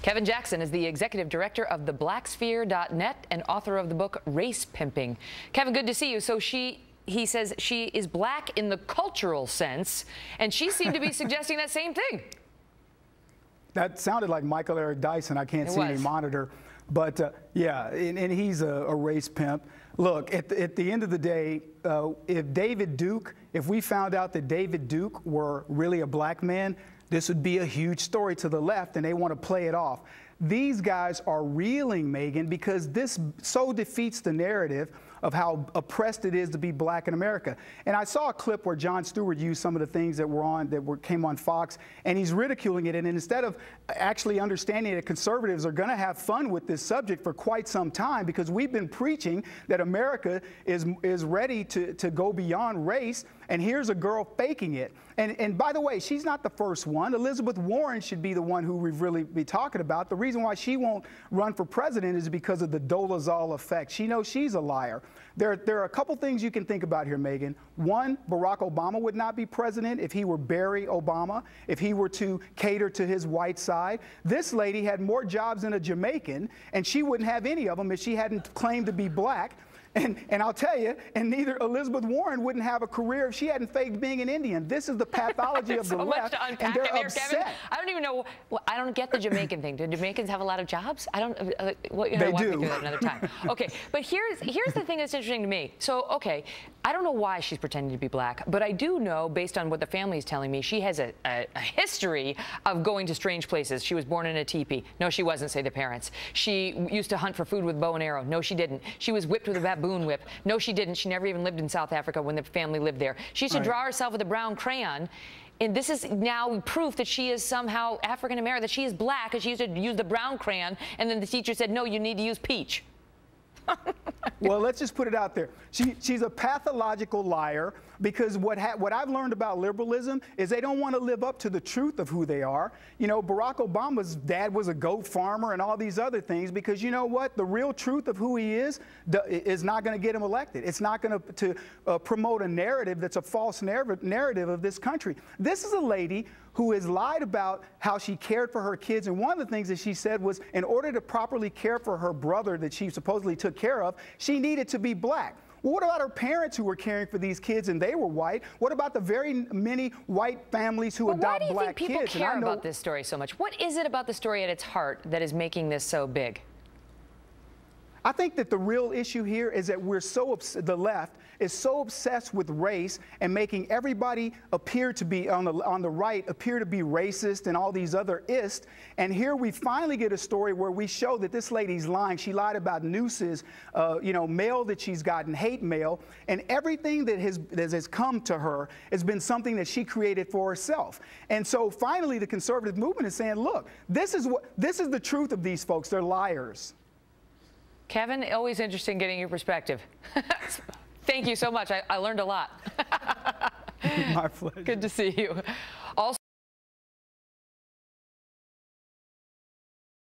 Kevin Jackson is the executive director of theblacksphere.net and author of the book Race Pimping. Kevin, good to see you. So he says she is black in the cultural sense, and she seemed to be suggesting that same thing. That sounded like Michael Eric Dyson. I can't see any monitor. But yeah, and he's a race pimp. Look, at the end of the day, if we found out that David Duke were really a black man, this would be a huge story to the left, and they want to play it off. These guys are reeling, Megan, because this so defeats the narrative of how oppressed it is to be black in America. And I saw a clip where Jon Stewart used some of the things that came on Fox, and he's ridiculing it. And instead of actually understanding that conservatives are going to have fun with this subject for quite some time, because we've been preaching that America is ready to go beyond race, and here's a girl faking it. And by the way, she's not the first one. Elizabeth Warren should be the one who we've really be talking about. The reason why she won't run for president is because of the Dolezal effect. She knows she's a liar. There are a couple things you can think about here, Megan. One, Barack Obama would not be president if he were Barry Obama, if he were to cater to his white side. This lady had more jobs than a Jamaican, and she wouldn't have any of them if she hadn't claimed to be black. And I'll tell you, and neither Elizabeth Warren wouldn't have a career if she hadn't faked being an Indian. This is the pathology of the left, and they're upset. Kevin. I don't even know. Well, I don't get the Jamaican thing. Do Jamaicans have a lot of jobs? I don't. They do. Through that another time. Okay, but here's the thing that's interesting to me. So, okay, I don't know why she's pretending to be black, but I do know, based on what the family is telling me, she has a history of going to strange places. She was born in a teepee. No, she wasn't, say the parents. She used to hunt for food with bow and arrow. No, she didn't. She was whipped with a baboon whip. No, she didn't. She never even lived in South Africa when the family lived there. She used to draw herself with a brown crayon. And this is now proof that she is somehow African American, that she is black, because she used to use the brown crayon, and then the teacher said, no, you need to use peach. Well, let's just put it out there. She's a pathological liar, because what I've learned about liberalism is they don't want to live up to the truth of who they are. You know, Barack Obama's dad was a goat farmer and all these other things, because you know what? The real truth of who he is not going to get him elected. It's not going to promote a narrative that's a false narrative of this country. This is a lady who has lied about how she cared for her kids. And one of the things that she said was, in order to properly care for her brother that she supposedly took care of, she needed to be black. Well, what about her parents who were caring for these kids and they were white? What about the very many white families who adopt black kids? Why do you think people care about this story so much? What is it about the story at its heart that is making this so big? I think that the real issue here is that the left is so obsessed with race and making everybody appear to be on the right appear to be racist and all these other ists. And here we finally get a story where we show that this lady's lying. She lied about nooses, mail that she's gotten, hate mail, and everything that has come to her has been something that she created for herself. And so finally, the conservative movement is saying, look, this is the truth of these folks. They're liars. Kevin, always interesting getting your perspective. Thank you so much. I learned a lot. My pleasure. Good to see you. Also